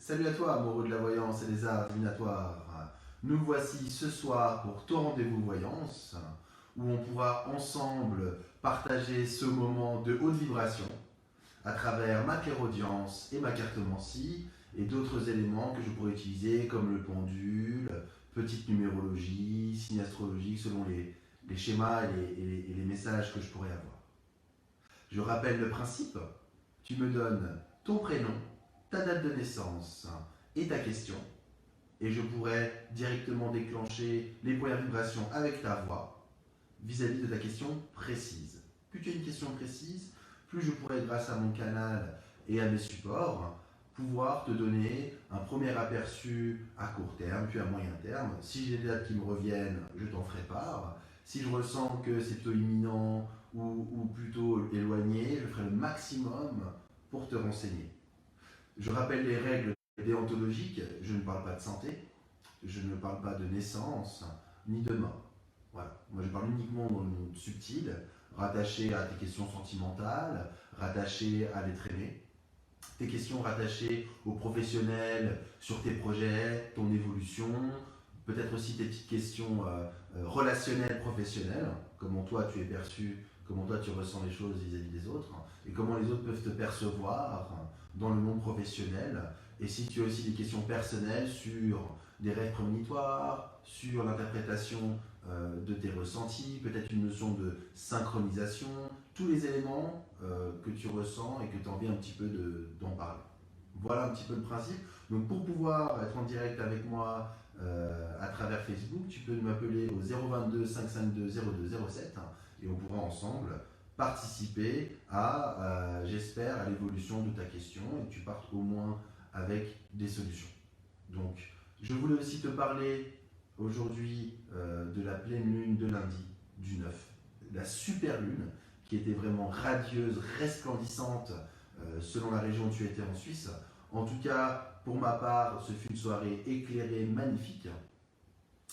Salut à toi, amoureux de la voyance et des arts divinatoires. Nous voici ce soir pour ton rendez-vous voyance, où on pourra ensemble partager ce moment de haute vibration à travers ma clairaudience et ma cartomancie et d'autres éléments que je pourrais utiliser comme le pendule, petite numérologie, signe astrologique selon les schémas et les messages que je pourrais avoir. Je rappelle le principe, tu me donnes ton prénom, ta date de naissance et ta question, et je pourrais directement déclencher les premières vibrations avec ta voix vis-à-vis de ta question précise. Plus tu as une question précise, plus je pourrais, grâce à mon canal et à mes supports, pouvoir te donner un premier aperçu à court terme, puis à moyen terme. Si j'ai des dates qui me reviennent, je t'en ferai part. Si je ressens que c'est plutôt imminent ou plutôt éloigné, je ferai le maximum pour te renseigner. Je rappelle les règles déontologiques, je ne parle pas de santé, je ne parle pas de naissance, ni de mort. Voilà. Moi je parle uniquement dans le monde subtil, rattaché à tes questions sentimentales, rattaché à l'être aimé, tes questions rattachées aux professionnels, sur tes projets, ton évolution, peut-être aussi tes petites questions relationnelles, professionnelles, comment toi tu es perçu, comment toi tu ressens les choses vis-à-vis des autres, et comment les autres peuvent te percevoir dans le monde professionnel. Et si tu as aussi des questions personnelles sur des rêves prémonitoires, sur l'interprétation de tes ressentis, peut-être une notion de synchronisation, tous les éléments que tu ressens et que tu as envie un petit peu d'en parler. Voilà un petit peu le principe. Donc pour pouvoir être en direct avec moi à travers Facebook, tu peux m'appeler au 022 552 0207 et on pourra ensemble participer à, j'espère, à l'évolution de ta question et que tu partes au moins avec des solutions. Donc, je voulais aussi te parler aujourd'hui de la pleine lune de lundi, du 9, la super lune, qui était vraiment radieuse, resplendissante, selon la région où tu étais en Suisse. En tout cas, pour ma part, ce fut une soirée éclairée, magnifique.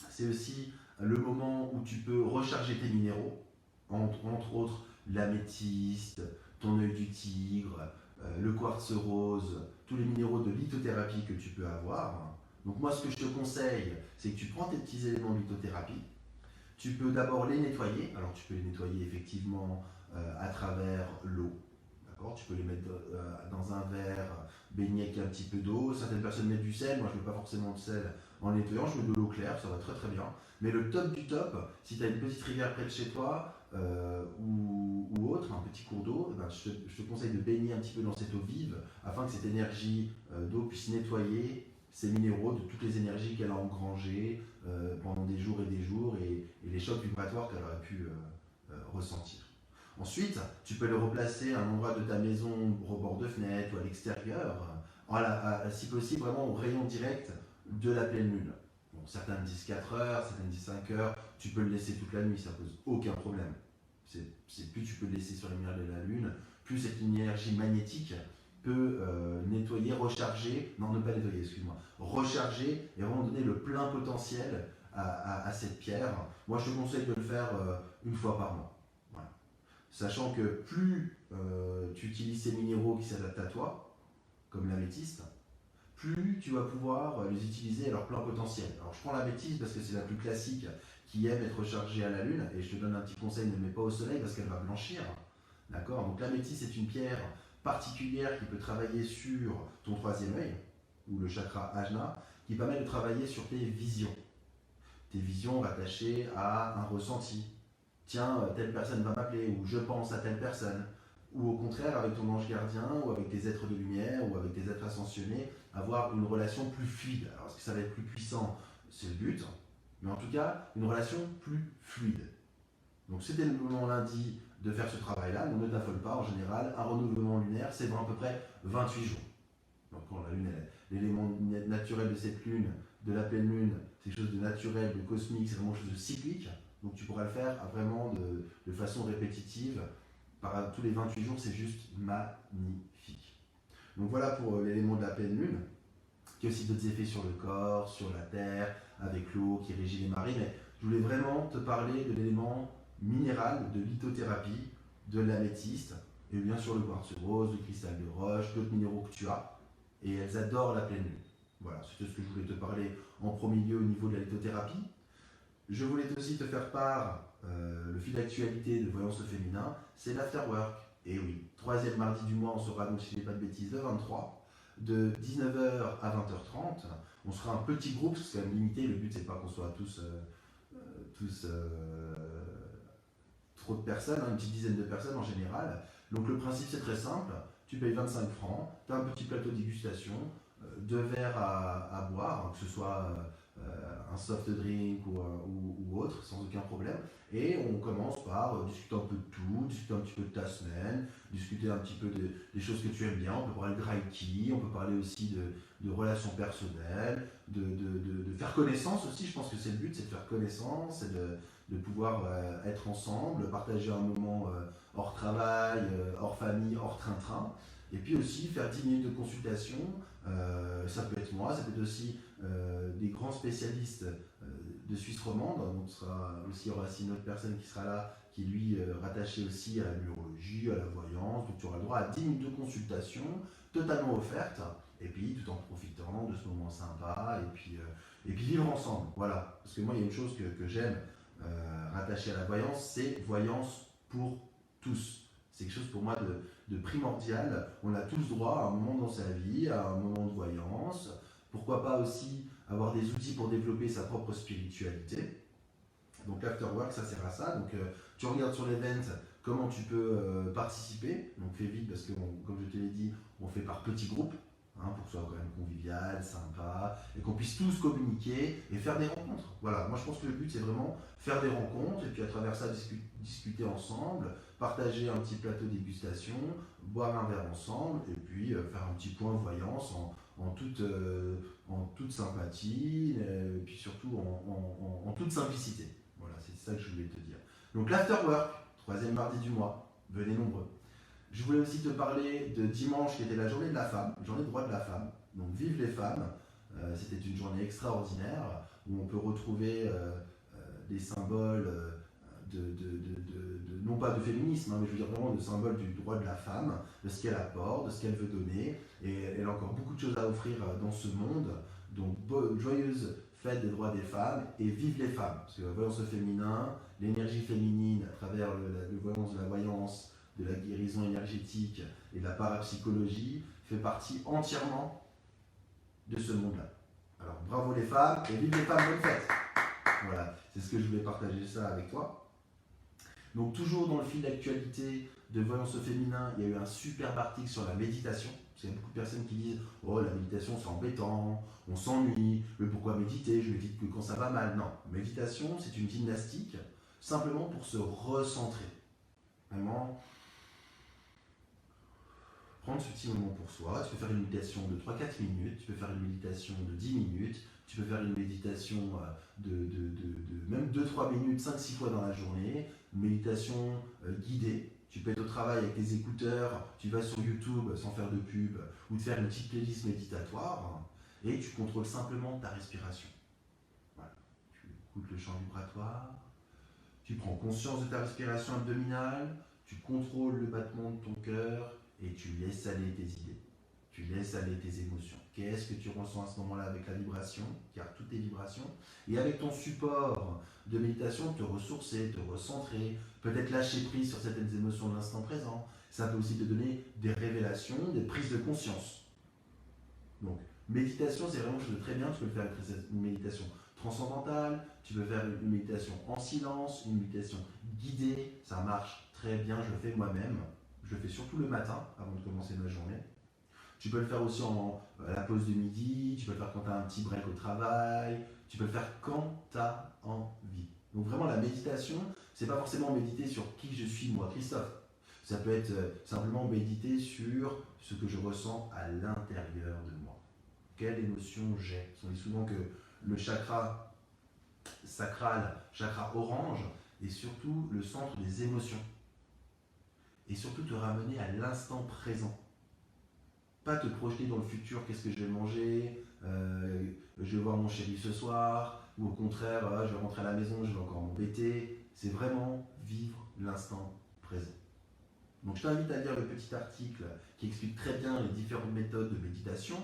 C'est aussi le moment où tu peux recharger tes minéraux, entre autres l'améthyste, ton œil du tigre, le quartz rose, tous les minéraux de lithothérapie que tu peux avoir. Donc moi, ce que je te conseille, c'est que tu prends tes petits éléments de lithothérapie, tu peux d'abord les nettoyer. Alors tu peux les nettoyer effectivement à travers l'eau. D'accord. Tu peux les mettre dans un verre baigné avec un petit peu d'eau. Certaines personnes mettent du sel. Moi, je ne mets pas forcément de sel en nettoyant. Je mets de l'eau claire. Ça va très très bien. Mais le top du top, si tu as une petite rivière près de chez toi ou autre, un petit cours d'eau, eh ben, je te conseille de baigner un petit peu dans cette eau vive afin que cette énergie d'eau puisse nettoyer ces minéraux de toutes les énergies qu'elle a engrangées pendant des jours et les chocs vibratoires qu'elle aurait pu ressentir. Ensuite, tu peux le replacer à un endroit de ta maison, au bord de fenêtre ou à l'extérieur, si possible vraiment au rayon direct de la pleine lune. Bon, certains disent 4 heures, certains disent 5 heures, tu peux le laisser toute la nuit, ça pose aucun problème. Plus tu peux le laisser sur les lumière de la lune, plus cette énergie magnétique peut nettoyer, recharger, non ne pas nettoyer, excuse-moi, recharger et vraiment donner le plein potentiel à cette pierre. Moi je te conseille de le faire une fois par mois. Voilà. Sachant que plus tu utilises ces minéraux qui s'adaptent à toi, comme l'améthyste, plus tu vas pouvoir les utiliser à leur plein potentiel. Alors je prends l'améthyste parce que c'est la plus classique qui aime être rechargée à la lune, et je te donne un petit conseil, ne le mets pas au soleil parce qu'elle va blanchir. D'accord. Donc l'améthyste est une pierre particulière qui peut travailler sur ton troisième œil, ou le chakra ajna, qui permet de travailler sur tes visions. Tes visions rattachées à un ressenti. Tiens, telle personne va m'appeler, ou je pense à telle personne. Ou au contraire, avec ton ange gardien, ou avec tes êtres de lumière, ou avec tes êtres ascensionnés, avoir une relation plus fluide. Alors, est-ce que ça va être plus puissant? C'est le but. Mais en tout cas, une relation plus fluide. Donc, c'était le moment lundi de faire ce travail-là. On ne t'affole pas, en général, un renouvellement lunaire, c'est dans à peu près 28 jours. Donc, quand la lune est l'élément naturel de cette lune, de la pleine lune, c'est quelque chose de naturel, de cosmique, c'est vraiment quelque chose de cyclique. Donc, tu pourras le faire vraiment de façon répétitive. Par tous les 28 jours, c'est juste magnifique. Donc, voilà pour l'élément de la pleine lune, qui a aussi d'autres effets sur le corps, sur la terre, avec l'eau qui régit les marées. Mais je voulais vraiment te parler de l'élément minéral, de lithothérapie, de l'améthyste, et bien sûr le quartz rose, le cristal de roche, d'autres minéraux que tu as, et elles adorent la pleine lune. Voilà, c'est ce que je voulais te parler en premier lieu au niveau de la lithothérapie. Je voulais aussi te faire part, le fil d'actualité de Voyance au féminin, c'est l'afterwork. Et oui, troisième mardi du mois, on sera donc, si je ne dis pas de bêtises, le 23, de 19h à 20h30. On sera un petit groupe, c'est quand même limité, le but c'est pas qu'on soit tous trop de personnes, hein, une petite dizaine de personnes en général. Donc le principe c'est très simple, tu payes 25 francs, tu as un petit plateau de dégustation, deux verres à boire, hein, que ce soit un soft drink ou autre, sans aucun problème. Et on commence par discuter un peu de tout, discuter un petit peu de ta semaine, discuter un petit peu des choses que tu aimes bien. On peut parler de Reiki, on peut parler aussi de relations personnelles, de faire connaissance aussi. Je pense que c'est le but, c'est de faire connaissance et de pouvoir être ensemble, partager un moment hors travail, hors famille, hors train-train. Et puis aussi faire 10 minutes de consultation. Ça peut être moi, ça peut être aussi des grands spécialistes de Suisse romande. Donc il y aura aussi une autre personne qui sera là, qui lui rattaché aussi à la neurologie, à la voyance. Donc tu auras le droit à 10 minutes de consultation totalement offerte. Et puis tout en profitant de ce moment sympa et puis vivre ensemble. Voilà. Parce que moi il y a une chose que j'aime rattachée à la voyance, c'est voyance pour tous. C'est quelque chose pour moi de primordial. On a tous droit à un moment dans sa vie, à un moment de voyance. Pourquoi pas aussi avoir des outils pour développer sa propre spiritualité. Donc l'afterwork, ça sert à ça. Donc tu regardes sur l'event comment tu peux participer. Donc fais vite parce que, comme je te l'ai dit, on fait par petits groupes. Hein, pour que ce soit quand même convivial, sympa, et qu'on puisse tous communiquer et faire des rencontres. Voilà, moi je pense que le but c'est vraiment faire des rencontres, et puis à travers ça discuter ensemble, partager un petit plateau de dégustation, boire un verre ensemble, et puis faire un petit point voyance en toute sympathie, et puis surtout en toute simplicité. Voilà, c'est ça que je voulais te dire. Donc l'afterwork, troisième mardi du mois, venez nombreux. Je voulais aussi te parler de dimanche qui était la journée de la femme, journée de droit de la femme. Donc vive les femmes, c'était une journée extraordinaire où on peut retrouver des symboles non pas de féminisme, hein, mais je veux dire vraiment de symboles du droit de la femme, de ce qu'elle apporte, de ce qu'elle veut donner. Et elle a encore beaucoup de choses à offrir dans ce monde. Donc joyeuse fête des droits des femmes et vive les femmes. Parce que la voyance au féminin, l'énergie féminine à travers le voyance de la voyance, de la guérison énergétique et de la parapsychologie fait partie entièrement de ce monde-là. Alors bravo les femmes et vive les femmes, bonne fête. Voilà, c'est ce que je voulais partager ça avec toi. Donc toujours dans le fil d'actualité de Voyance au féminin, il y a eu un superbe article sur la méditation. Parce qu'il y a beaucoup de personnes qui disent « Oh, la méditation c'est embêtant, on s'ennuie, mais pourquoi méditer? Je médite que quand ça va mal. » Non, méditation c'est une gymnastique simplement pour se recentrer. Vraiment, prendre ce petit moment pour soi. Tu peux faire une méditation de 3-4 minutes, tu peux faire une méditation de 10 minutes, tu peux faire une méditation de même 2-3 minutes, 5-6 fois dans la journée, une méditation guidée. Tu peux être au travail avec tes écouteurs, tu vas sur YouTube sans faire de pub, ou te faire une petite playlist méditatoire, et tu contrôles simplement ta respiration. Voilà. Tu écoutes le chant vibratoire, tu prends conscience de ta respiration abdominale, tu contrôles le battement de ton cœur, et tu laisses aller tes idées, tu laisses aller tes émotions. Qu'est-ce que tu ressens à ce moment-là avec la vibration, car toutes tes vibrations, et avec ton support de méditation, te ressourcer, te recentrer, peut-être lâcher prise sur certaines émotions de l'instant présent. Ça peut aussi te donner des révélations, des prises de conscience. Donc, méditation, c'est vraiment quelque chose de très bien. Tu peux le faire avec une méditation transcendantale, tu peux faire une méditation en silence, une méditation guidée. Ça marche très bien, je le fais moi-même. Je le fais surtout le matin, avant de commencer ma journée. Tu peux le faire aussi à la pause de midi, tu peux le faire quand tu as un petit break au travail, tu peux le faire quand tu as envie. Donc vraiment, la méditation, c'est pas forcément méditer sur qui je suis moi, Christophe. Ça peut être simplement méditer sur ce que je ressens à l'intérieur de moi. Quelle émotion j'ai? On dit souvent que le chakra sacral, chakra orange, est surtout le centre des émotions. Et surtout te ramener à l'instant présent. Pas te projeter dans le futur, qu'est-ce que je vais manger, je vais voir mon chéri ce soir, ou au contraire, je vais rentrer à la maison, je vais encore m'embêter. C'est vraiment vivre l'instant présent. Donc je t'invite à lire le petit article qui explique très bien les différentes méthodes de méditation,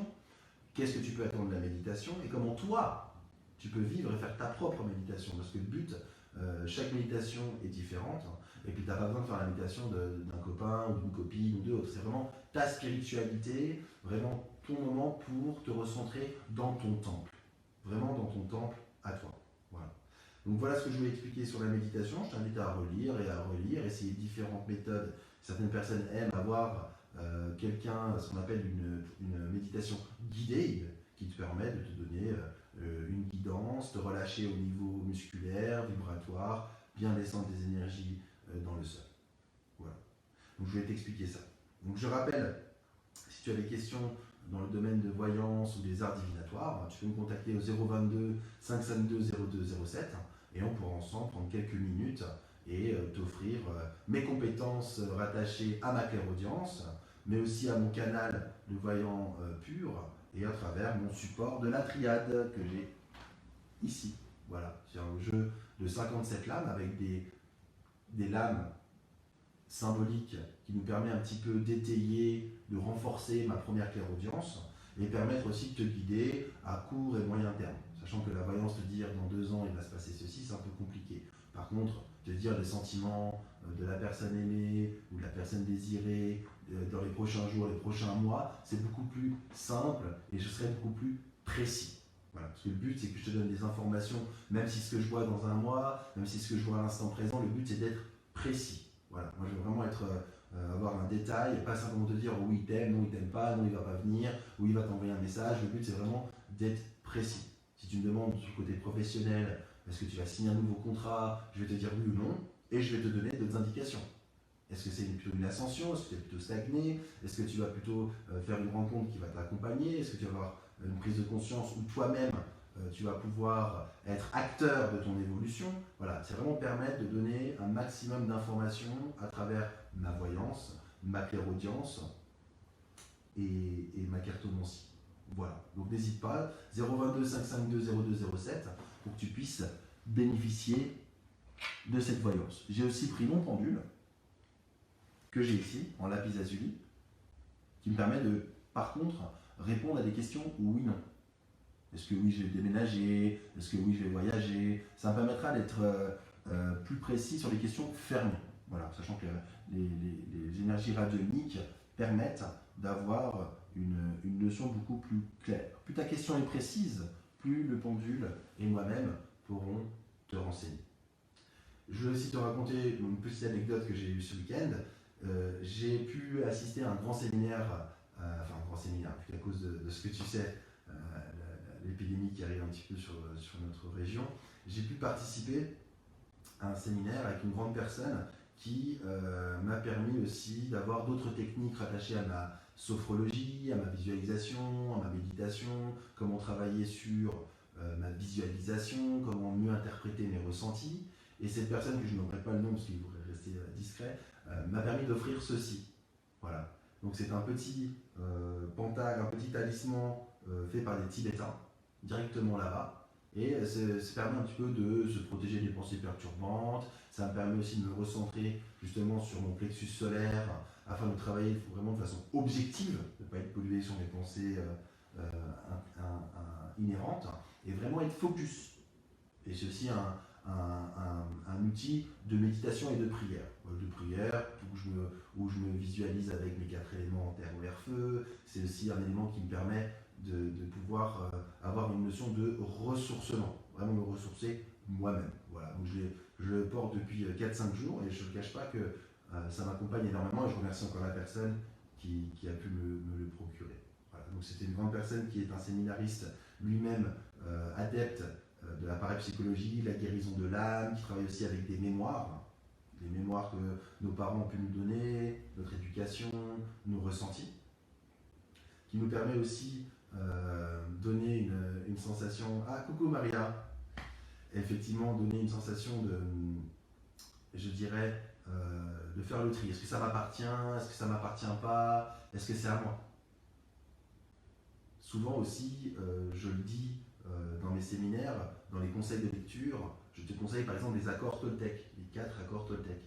qu'est-ce que tu peux attendre de la méditation et comment toi, tu peux vivre et faire ta propre méditation. Parce que le but, chaque méditation est différente. Et puis tu n'as pas besoin de faire la méditation d'un copain ou d'une copine ou d'autres. C'est vraiment ta spiritualité, vraiment ton moment pour te recentrer dans ton temple. Vraiment dans ton temple à toi. Voilà. Donc voilà ce que je voulais expliquer sur la méditation. Je t'invite à relire et à relire, essayer différentes méthodes. Certaines personnes aiment avoir quelqu'un, ce qu'on appelle une méditation guidée, qui te permet de te donner une guidance, te relâcher au niveau musculaire, vibratoire, bien descendre des énergies dans le sol. Voilà. Donc je vais t'expliquer ça. Donc je rappelle, si tu as des questions dans le domaine de voyance ou des arts divinatoires, tu peux me contacter au 022 552 0207 et on pourra ensemble prendre quelques minutes et t'offrir mes compétences rattachées à ma clairaudience, mais aussi à mon canal de voyant pur et à travers mon support de la triade que j'ai ici. Voilà, c'est un jeu de 57 lames avec des lames symbolique qui nous permet un petit peu d'étayer, de renforcer ma première clairaudience et permettre aussi de te guider à court et moyen terme. Sachant que la voyance, te dire dans 2 ans il va se passer ceci, c'est un peu compliqué. Par contre, te dire les sentiments de la personne aimée ou de la personne désirée dans les prochains jours, les prochains mois, c'est beaucoup plus simple et je serai beaucoup plus précis. Voilà, parce que le but c'est que je te donne des informations, même si ce que je vois dans un mois, même si ce que je vois à l'instant présent, le but c'est d'être précis. Voilà, moi je veux vraiment avoir un détail et pas simplement te dire oui il t'aime, non il t'aime pas, non il va pas venir, ou il va t'envoyer un message. Le but c'est vraiment d'être précis. Si tu me demandes du côté professionnel, est-ce que tu vas signer un nouveau contrat, je vais te dire oui ou non, et je vais te donner d'autres indications. Est-ce que c'est plutôt une ascension? Est-ce que tu es plutôt stagné? Est-ce que tu vas plutôt faire une rencontre qui va t'accompagner? Est-ce que tu vas avoir une prise de conscience où toi-même tu vas pouvoir être acteur de ton évolution? Voilà, c'est vraiment permettre de donner un maximum d'informations à travers ma voyance, ma clairaudience et ma cartomancie. Voilà, donc n'hésite pas, 022 552 0207 pour que tu puisses bénéficier de cette voyance. J'ai aussi pris mon pendule que j'ai ici, en lapis lazuli, qui me permet de, par contre, répondre à des questions oui, non. Est-ce que oui, je vais déménager? Est-ce que oui, je vais voyager? Ça me permettra d'être plus précis sur les questions fermées. Voilà, sachant que les énergies radioniques permettent d'avoir une notion beaucoup plus claire. Plus ta question est précise, plus le pendule et moi-même pourront te renseigner. Je vais aussi te raconter une petite anecdote que j'ai eue ce week-end. J'ai pu assister à un grand séminaire, à cause de ce que tu sais, l'épidémie qui arrive un petit peu sur notre région. J'ai pu participer à un séminaire avec une grande personne qui m'a permis aussi d'avoir d'autres techniques rattachées à ma sophrologie, à ma visualisation, à ma méditation, comment travailler sur ma visualisation, comment mieux interpréter mes ressentis. Et cette personne, que je n'aurai pas le nom parce qu'il voudrait rester discret, m'a permis d'offrir ceci. Voilà. Donc c'est un petit pentacle, un petit talisman fait par des Tibétains, directement là-bas. Et ça permet un petit peu de se protéger des pensées perturbantes. Ça me permet aussi de me recentrer justement sur mon plexus solaire afin de travailler vraiment de façon objective, de ne pas être pollué sur mes pensées inhérentes et vraiment être focus. Et c'est aussi un outil de méditation et de prière. Où je me visualise avec mes 4 éléments terre, eau, air, feu. C'est aussi un élément qui me permet de pouvoir avoir une notion de ressourcement, vraiment me ressourcer moi-même. Voilà. Donc je le porte depuis 4-5 jours et je ne cache pas que ça m'accompagne énormément et je remercie encore la personne qui a pu me le procurer. Voilà. Donc c'était une grande personne qui est un séminariste lui-même adepte de la parapsychologie, la guérison de l'âme, qui travaille aussi avec des mémoires que nos parents ont pu nous donner, notre éducation, nos ressentis, qui nous permet aussi donner une sensation. Ah, coucou Maria! Effectivement, donner une sensation de, je dirais, de faire le tri. Est-ce que ça m'appartient? Est-ce que ça ne m'appartient pas? Est-ce que c'est à moi? Souvent aussi, je le dis dans mes séminaires, dans les conseils de lecture, je te conseille par exemple les accords Toltec, les 4 accords Toltec,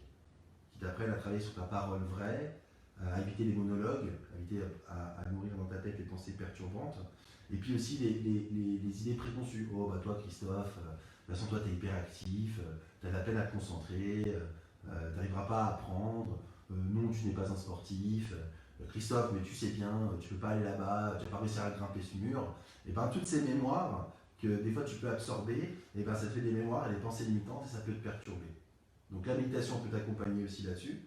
qui t'apprennent à travailler sur ta parole vraie, à éviter les monologues, à éviter à nourrir dans ta tête les pensées perturbantes. Et puis aussi les idées préconçues. Oh, bah toi, Christophe, de toute façon, toi, tu es hyperactif, tu as de la peine à te concentrer, tu n'arriveras pas à apprendre, non, tu n'es pas un sportif, Christophe, mais tu sais bien, tu peux pas aller là-bas, tu vas pas réussir à grimper ce mur. Et bien, toutes ces mémoires que des fois tu peux absorber, et ben ça te fait des mémoires et des pensées limitantes et ça peut te perturber. Donc la méditation peut t'accompagner aussi là-dessus.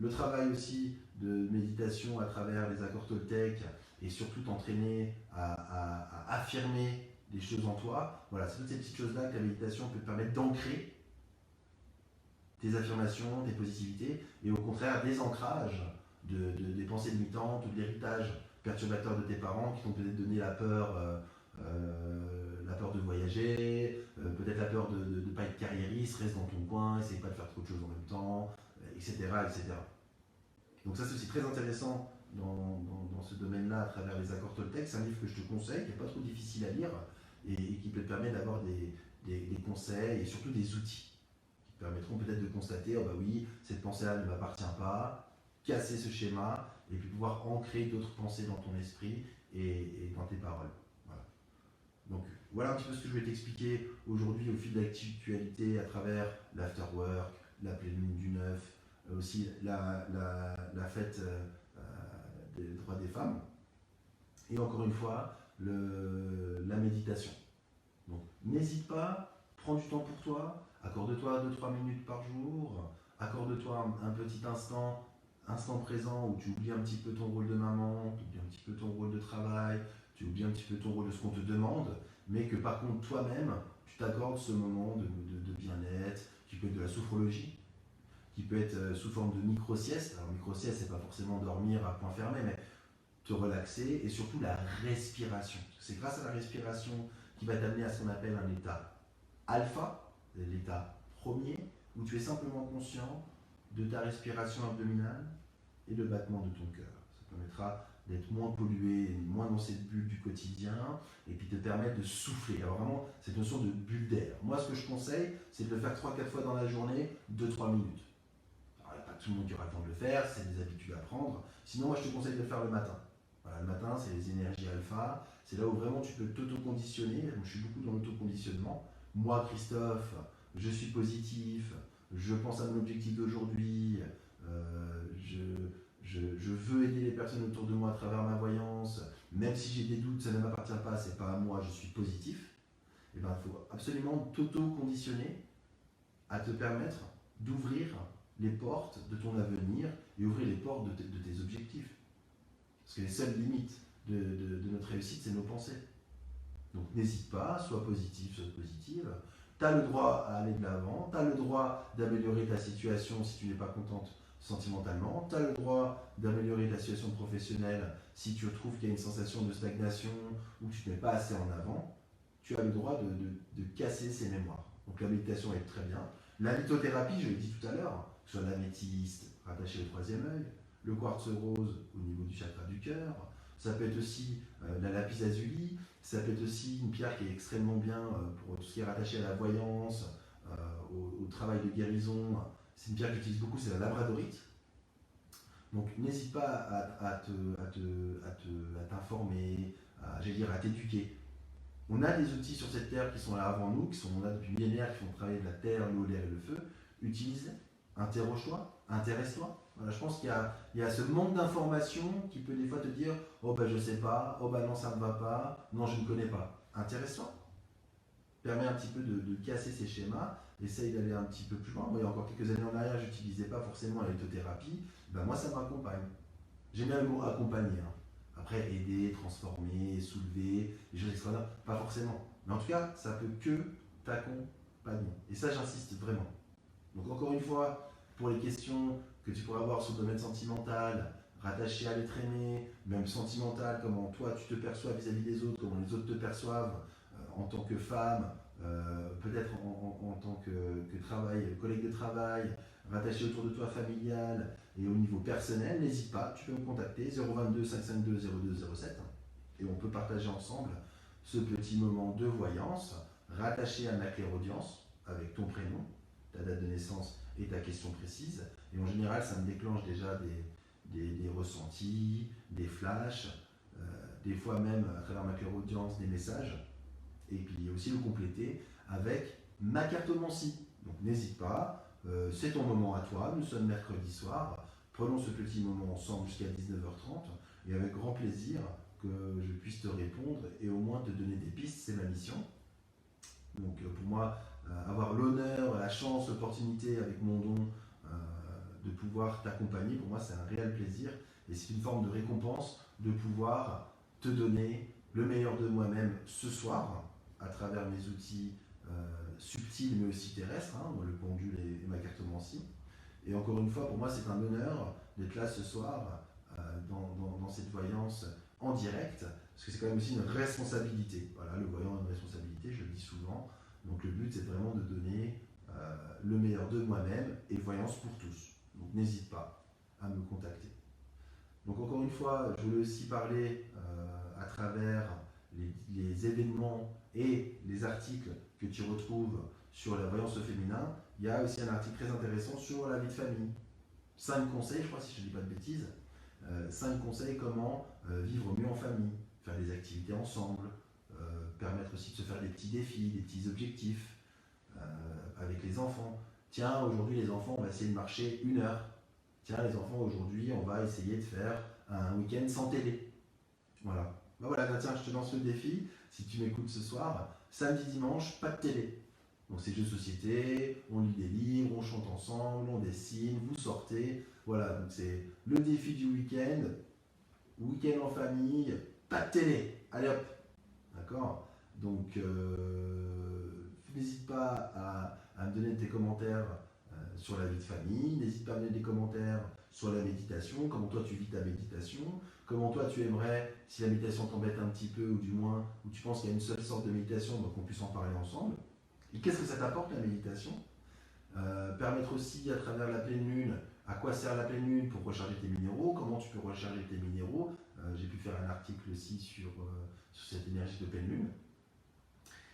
Le travail aussi de méditation à travers les accords Toltec et surtout t'entraîner à affirmer des choses en toi. Voilà, c'est toutes ces petites choses-là que la méditation peut te permettre d'ancrer tes affirmations, tes positivités et au contraire des ancrages des pensées limitantes ou de l'héritage perturbateur de tes parents qui t'ont peut-être donné la peur de voyager, peut-être la peur de ne pas être carriériste, reste dans ton coin, essaye pas de faire trop de choses en même temps, etc. etc. Donc ça c'est aussi très intéressant dans ce domaine-là à travers les accords Toltec. C'est un livre que je te conseille, qui n'est pas trop difficile à lire et qui peut te permettre d'avoir des conseils et surtout des outils qui te permettront peut-être de constater, oh bah oui, cette pensée-là ne m'appartient pas, casser ce schéma et puis pouvoir ancrer d'autres pensées dans ton esprit et dans tes paroles. Voilà. Donc voilà un petit peu ce que je voulais t'expliquer aujourd'hui au fil de l'actualité à travers l'afterwork, la pleine lune du 9, aussi la fête des droits des femmes et encore une fois la méditation. Donc n'hésite pas, prends du temps pour toi, accorde-toi 2-3 minutes par jour, accorde-toi un petit instant présent où tu oublies un petit peu ton rôle de maman, tu oublies un petit peu ton rôle de travail, tu oublies un petit peu ton rôle de ce qu'on te demande, mais que par contre toi-même, tu t'accordes ce moment de bien-être, qui peut être de la sophrologie, qui peut être sous forme de micro-sieste. Alors micro-sieste, c'est pas forcément dormir à point fermé, mais te relaxer et surtout la respiration. C'est grâce à la respiration qui va t'amener à ce qu'on appelle un état alpha, l'état premier, où tu es simplement conscient de ta respiration abdominale et le battement de ton cœur. Ça permettra d'être moins pollué, moins dans cette bulle du quotidien, et puis te permettre de souffler. Alors vraiment, cette notion de bulle d'air. Moi, ce que je conseille, c'est de le faire 3-4 fois dans la journée, 2-3 minutes. Alors, il n'y a pas tout le monde qui aura le temps de le faire, c'est des habitudes à prendre. Sinon, moi, je te conseille de le faire le matin. Voilà, le matin, c'est les énergies alpha. C'est là où vraiment tu peux t'auto-conditionner. Je suis beaucoup dans l'auto-conditionnement. Moi, Christophe, je suis positif, je pense à mon objectif d'aujourd'hui, je veux aider les personnes autour de moi à travers ma voyance, même si j'ai des doutes, ça ne m'appartient pas, c'est pas à moi, je suis positif. Et ben, il faut absolument t'auto-conditionner à te permettre d'ouvrir les portes de ton avenir et ouvrir les portes de tes objectifs. Parce que les seules limites de notre réussite, c'est nos pensées. Donc n'hésite pas, sois positif, sois positive. Tu as le droit à aller de l'avant, tu as le droit d'améliorer ta situation si tu n'es pas contente sentimentalement, tu as le droit d'améliorer ta situation professionnelle si tu trouves qu'il y a une sensation de stagnation ou que tu n'es pas assez en avant. Tu as le droit de casser ces mémoires. Donc la méditation est très bien. La lithothérapie, je l'ai dit tout à l'heure, que ce soit l'améthyste rattaché au troisième œil, le quartz rose au niveau du chakra du cœur, ça peut être aussi la lapis lazuli, ça peut être aussi une pierre qui est extrêmement bien pour tout ce qui est rattaché à la voyance, au travail de guérison. C'est une pierre que j'utilise beaucoup, c'est la labradorite. Donc n'hésite pas à t'informer, à t'éduquer. On a des outils sur cette terre qui sont là avant nous, qui sont là depuis millénaires, qui font travailler de la terre, l'eau, l'air et le feu. Utilise-les, interroge-toi, intéresse-toi. Voilà, je pense qu'il y a ce manque d'informations qui peut des fois te dire « Oh ben je sais pas, oh ben non ça ne va pas, non je ne connais pas ». Intéresse-toi. Permets un petit peu de casser ces schémas, essaye d'aller un petit peu plus loin. Moi il y a encore quelques années en arrière, je n'utilisais pas forcément la lithothérapie. Ben, moi ça m'accompagne. J'aime bien le mot accompagner. Hein. Après aider, transformer, soulever, des choses extraordinaires, pas forcément. Mais en tout cas, ça peut que t'accompagner. Et ça j'insiste vraiment. Donc encore une fois, pour les questions que tu pourrais avoir sur le domaine sentimental, rattaché à l'être aimé, même sentimental, comment toi tu te perçois vis-à-vis des autres, comment les autres te perçoivent en tant que femme, peut-être en tant que collègue de travail, rattaché autour de toi familial et au niveau personnel, n'hésite pas, tu peux me contacter 022 552 0207 et on peut partager ensemble ce petit moment de voyance rattaché à ma clairaudience avec ton prénom, ta date de naissance et ta question précise. Et en général, ça me déclenche déjà des ressentis, des flashs, des fois même à travers ma clairaudience, des messages. Et puis aussi le compléter avec ma cartomancie. Donc n'hésite pas, c'est ton moment à toi, nous sommes mercredi soir, prenons ce petit moment ensemble jusqu'à 19h30 et avec grand plaisir que je puisse te répondre et au moins te donner des pistes, c'est ma mission. Donc pour moi, avoir l'honneur, la chance, l'opportunité avec mon don de pouvoir t'accompagner, pour moi c'est un réel plaisir et c'est une forme de récompense de pouvoir te donner le meilleur de moi-même ce soir à travers mes outils subtils mais aussi terrestres, hein, le pendule et ma cartomancie. Et encore une fois, pour moi c'est un honneur d'être là ce soir dans cette voyance en direct, parce que c'est quand même aussi une responsabilité. Voilà, le voyant a une responsabilité, je le dis souvent. Donc le but c'est vraiment de donner le meilleur de moi-même et voyance pour tous. Donc n'hésite pas à me contacter. Donc encore une fois, je voulais aussi parler à travers les événements et les articles que tu retrouves sur la voyance au féminin. Il y a aussi un article très intéressant sur la vie de famille. 5 conseils, je crois si je ne dis pas de bêtises, 5 conseils comment vivre mieux en famille, faire des activités ensemble, permettre aussi de se faire des petits défis, des petits objectifs avec les enfants. Tiens, aujourd'hui les enfants, on va essayer de marcher 1 heure. Tiens, les enfants, aujourd'hui, on va essayer de faire un week-end sans télé. Voilà. Ben voilà, ben tiens, je te lance le défi. Si tu m'écoutes ce soir, samedi, dimanche, pas de télé. Donc c'est jeux de société, on lit des livres, on chante ensemble, on dessine, vous sortez. Voilà, donc c'est le défi du week-end. Week-end en famille, pas de télé. Allez hop. D'accord. Donc n'hésite pas à me donner tes commentaires sur la vie de famille, n'hésite pas à me donner des commentaires sur la méditation, comment toi tu vis ta méditation, comment toi tu aimerais, si la méditation t'embête un petit peu, ou du moins, où tu penses qu'il y a une seule sorte de méditation, donc on puisse en parler ensemble. Et qu'est-ce que ça t'apporte la méditation? Permettre aussi à travers la pleine lune, à quoi sert la pleine lune pour recharger tes minéraux, comment tu peux recharger tes minéraux. J'ai pu faire un article aussi sur cette énergie de pleine lune.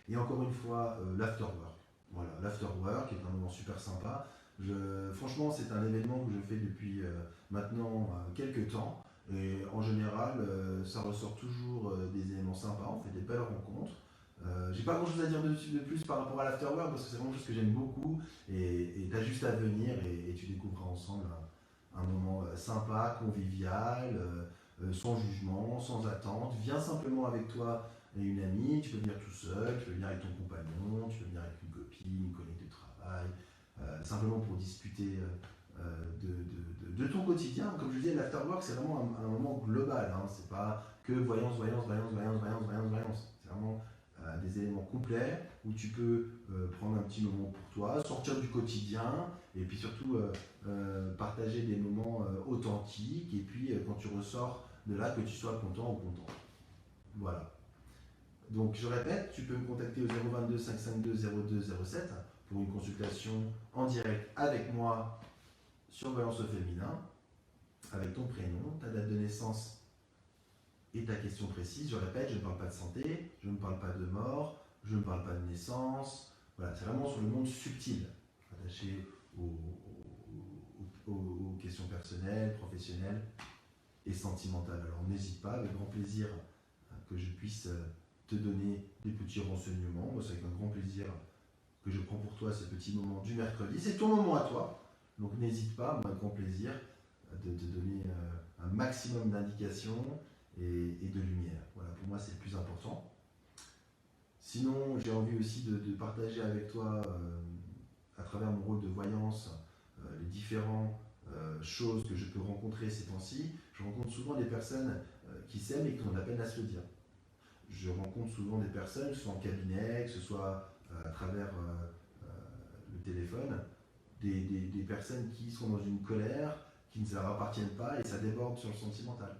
Et encore une fois, l'afterwork. Voilà, l'afterwork est un moment super sympa. Franchement, c'est un événement que je fais depuis maintenant quelques temps. Et en général, ça ressort toujours des éléments sympas, on fait des belles rencontres. J'ai pas grand chose à dire de plus par rapport à l'afterwork parce que c'est vraiment quelque chose que j'aime beaucoup et tu as juste à venir et tu découvriras ensemble un moment sympa, convivial, sans jugement, sans attente. Viens simplement avec toi et une amie, tu peux venir tout seul, tu peux venir avec ton compagnon, tu peux venir avec une copine, une collègue de travail, simplement pour discuter de ton quotidien. Comme je disais, l'afterwork c'est vraiment un moment global, hein. C'est pas que voyance. C'est vraiment des éléments complets où tu peux prendre un petit moment pour toi, sortir du quotidien et puis surtout partager des moments authentiques et puis quand tu ressors de là que tu sois content ou content. Voilà. Donc je répète, tu peux me contacter au 022 552 0207 pour une consultation en direct avec moi sur Voyance au féminin, avec ton prénom, ta date de naissance et ta question précise. Je répète, je ne parle pas de santé, je ne parle pas de mort, je ne parle pas de naissance. Voilà, c'est vraiment sur le monde subtil, attaché aux questions personnelles, professionnelles et sentimentales. Alors n'hésite pas, avec grand plaisir que je puisse te donner des petits renseignements. Moi, c'est avec un grand plaisir que je prends pour toi ce petit moment du mercredi. C'est ton moment à toi, donc n'hésite pas, moi, avec grand plaisir, de te donner un maximum d'indications et de lumière. Voilà, pour moi, c'est le plus important. Sinon, j'ai envie aussi de partager avec toi, à travers mon rôle de voyance, les différentes choses que je peux rencontrer ces temps-ci. Je rencontre souvent des personnes qui s'aiment et qui ont de la peine à se le dire. Je rencontre souvent des personnes, que ce soit en cabinet, que ce soit à travers le téléphone, des personnes qui sont dans une colère, qui ne leur appartiennent pas et ça déborde sur le sentimental.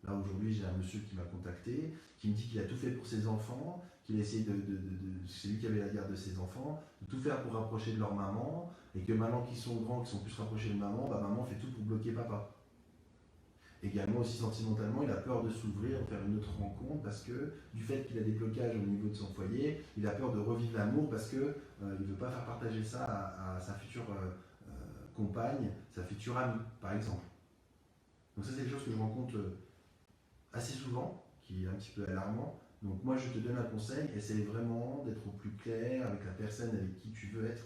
Là aujourd'hui j'ai un monsieur qui m'a contacté, qui me dit qu'il a tout fait pour ses enfants, qu'il a essayé c'est lui qui avait la garde de ses enfants, de tout faire pour rapprocher de leur maman, et que maintenant qu'ils sont grands, qu'ils sont plus rapprochés de maman, bah maman fait tout pour bloquer papa. Également aussi sentimentalement, il a peur de s'ouvrir, de faire une autre rencontre parce que du fait qu'il a des blocages au niveau de son foyer, il a peur de revivre l'amour parce que il ne veut pas faire partager ça à sa future compagne, sa future amie, par exemple. Donc ça, c'est des choses que je rencontre assez souvent, qui est un petit peu alarmant. Donc moi, je te donne un conseil, essaye vraiment d'être au plus clair avec la personne avec qui tu veux être,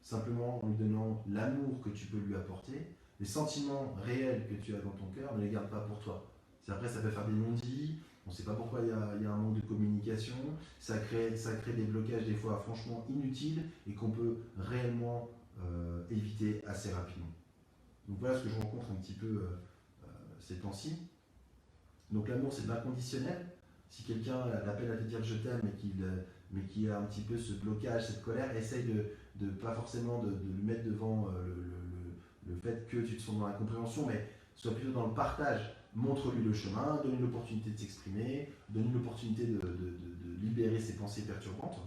simplement en lui donnant l'amour que tu peux lui apporter, les sentiments réels que tu as dans ton cœur, ne les garde pas pour toi. Après, ça peut faire des non-dits, on ne sait pas pourquoi il y a un manque de communication, ça crée des blocages des fois franchement inutiles et qu'on peut réellement éviter assez rapidement. Donc voilà ce que je rencontre un petit peu ces temps-ci. Donc l'amour, c'est de l'inconditionnel. Si quelqu'un a la peine à te dire je t'aime mais qu'il a un petit peu ce blocage, cette colère, essaye de pas forcément de le mettre devant le fait que tu te sens dans l'incompréhension, mais sois plutôt dans le partage. Montre-lui le chemin, donne-lui l'opportunité de s'exprimer, donne-lui l'opportunité de libérer ses pensées perturbantes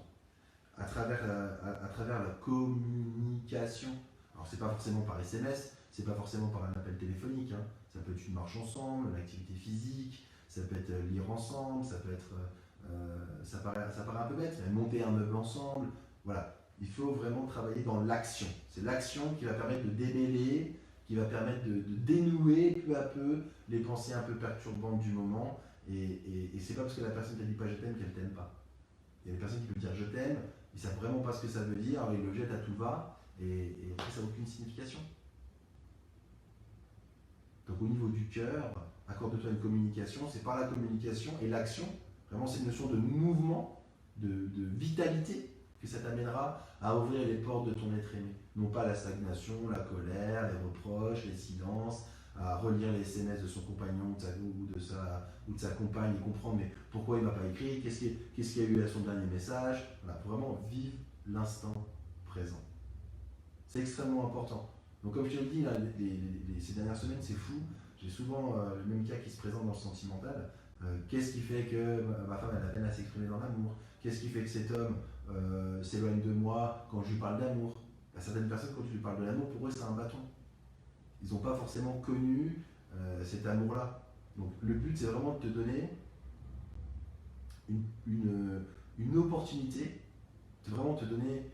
à travers la communication. Alors c'est pas forcément par SMS, c'est pas forcément par un appel téléphonique, hein. Ça peut être une marche ensemble, une activité physique, ça peut être lire ensemble, ça peut être, ça paraît un peu bête, mais monter un meuble ensemble, voilà. Il faut vraiment travailler dans l'action. C'est l'action qui va permettre de démêler, qui va permettre de dénouer peu à peu les pensées un peu perturbantes du moment. Et c'est pas parce que la personne t'a dit pas je t'aime qu'elle t'aime pas. Il y a des personnes qui peuvent dire je t'aime, ils savent vraiment pas ce que ça veut dire, alors ils le jettent à tout va, et après ça n'a aucune signification. Donc au niveau du cœur, accorde-toi une communication, c'est par la communication et l'action, vraiment c'est une notion de mouvement, de vitalité, que ça t'amènera à ouvrir les portes de ton être aimé. Non pas la stagnation, la colère, les reproches, les silences, à relire les SMS de son compagnon ou de sa compagne et comprendre mais pourquoi il ne m'a pas écrit, qu'est-ce qu'il y a eu à son dernier message. Voilà, vraiment vivre l'instant présent. C'est extrêmement important. Donc comme je te le dis, là, ces dernières semaines, c'est fou. J'ai souvent le même cas qui se présente dans le sentimental. Qu'est-ce qui fait que ma femme a de la peine à s'exprimer dans l'amour? Qu'est-ce qui fait que cet homme s'éloigne de moi quand je lui parle d'amour? Certaines personnes, quand tu lui parles de l'amour, pour eux, c'est un bâton. Ils n'ont pas forcément connu cet amour-là. Donc le but, c'est vraiment de te donner une opportunité, de vraiment te donner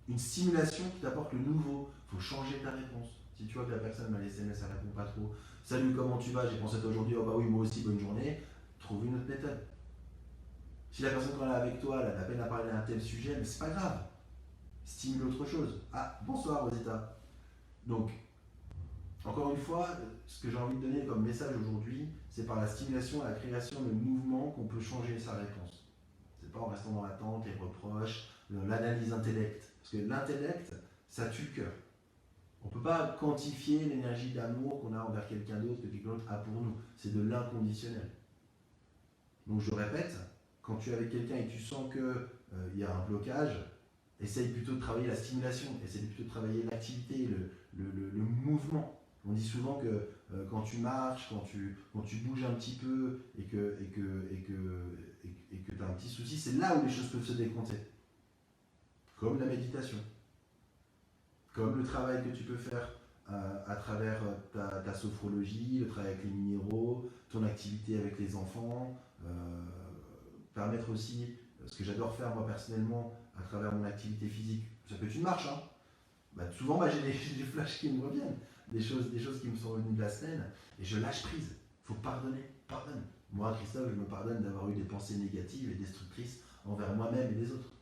une stimulation qui t'apporte le nouveau. Il faut changer ta réponse. Si tu vois que la personne m'a laissé, mais ça ne répond pas trop. Salut, comment tu vas? J'ai pensé à toi aujourd'hui. Oh bah oui, moi aussi, bonne journée. Trouve une autre méthode. Si la personne quand elle est avec toi, elle a la peine à parler d'un tel sujet, mais c'est pas grave. Stimule autre chose. Ah, bonsoir Rosita. Donc, encore une fois, ce que j'ai envie de donner comme message aujourd'hui, c'est par la stimulation et la création de mouvements qu'on peut changer sa réponse. C'est pas en restant dans l'attente, les reproches, l'analyse intellect. Parce que l'intellect, ça tue le cœur. On ne peut pas quantifier l'énergie d'amour qu'on a envers quelqu'un d'autre que quelqu'un d'autre a pour nous. C'est de l'inconditionnel. Donc je répète, quand tu es avec quelqu'un et tu sens qu'il y a un blocage, essaye plutôt de travailler la stimulation, essaye plutôt de travailler l'activité, le mouvement. On dit souvent que quand tu marches, quand tu bouges un petit peu et que tu as un petit souci, c'est là où les choses peuvent se décompter. Comme la méditation, comme le travail que tu peux faire à travers ta sophrologie, le travail avec les minéraux, ton activité avec les enfants, permettre aussi, ce que j'adore faire moi personnellement à travers mon activité physique, ça peut être une marche, hein. Souvent j'ai des flashs qui me reviennent, des choses qui me sont venues de la semaine, et je lâche prise. Il faut pardonner, pardonne. Moi, Christophe, je me pardonne d'avoir eu des pensées négatives et destructrices envers moi-même et les autres.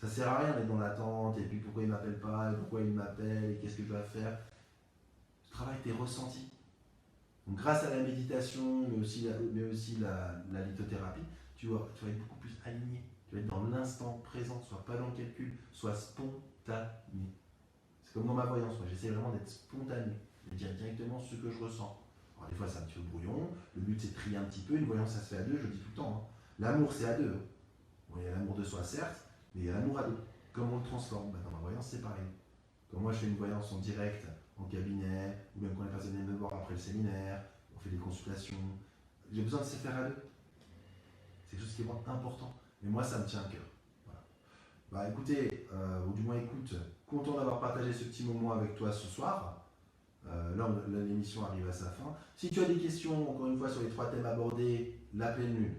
Ça sert à rien d'être dans l'attente, et puis pourquoi il m'appelle pas, et pourquoi il m'appelle, et qu'est-ce que je dois faire. Travaille tes ressentis. Donc, grâce à la méditation, mais aussi la lithothérapie, tu vas être beaucoup plus aligné. Tu vas être dans l'instant présent, sois pas dans le calcul, sois spontané. C'est comme dans ma voyance, moi j'essaie vraiment d'être spontané, de dire directement ce que je ressens. Alors des fois c'est un petit peu brouillon, le but c'est de trier un petit peu, une voyance ça se fait à deux, je le dis tout le temps. Hein. L'amour c'est à deux. Bon, il y a l'amour de soi certes, mais il y a l'amour à deux. Comment on le transforme? Dans ma voyance c'est pareil. Quand moi je fais une voyance en direct, en cabinet, ou même quand les personnes viennent me voir après le séminaire, on fait des consultations, j'ai besoin de se faire à deux. C'est quelque chose qui est vraiment important. Mais moi ça me tient à cœur. Voilà. Écoutez, ou du moins écoute, content d'avoir partagé ce petit moment avec toi ce soir. Là, l'émission arrive à sa fin. Si tu as des questions, encore une fois, sur les 3 thèmes abordés, la pleine lune,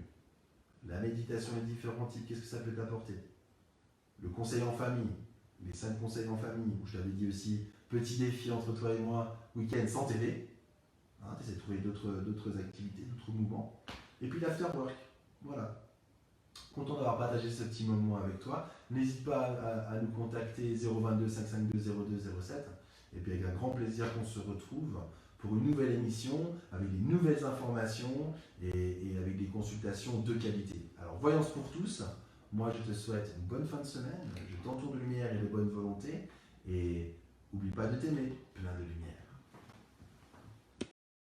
la méditation et différents types, qu'est-ce que ça peut t'apporter? le conseil en famille, les 5 conseils en famille, où je t'avais dit aussi, petit défi entre toi et moi, week-end sans télé. Hein, tu essaies de trouver d'autres activités, d'autres mouvements. Et puis l'afterwork. Voilà. Content d'avoir partagé ce petit moment avec toi. N'hésite pas à nous contacter 022 552 0207. Et puis avec un grand plaisir qu'on se retrouve pour une nouvelle émission, avec des nouvelles informations et avec des consultations de qualité. Alors, voyance pour tous. Moi, je te souhaite une bonne fin de semaine. Je t'entoure de lumière et de bonne volonté. Et n'oublie pas de t'aimer, plein de lumière.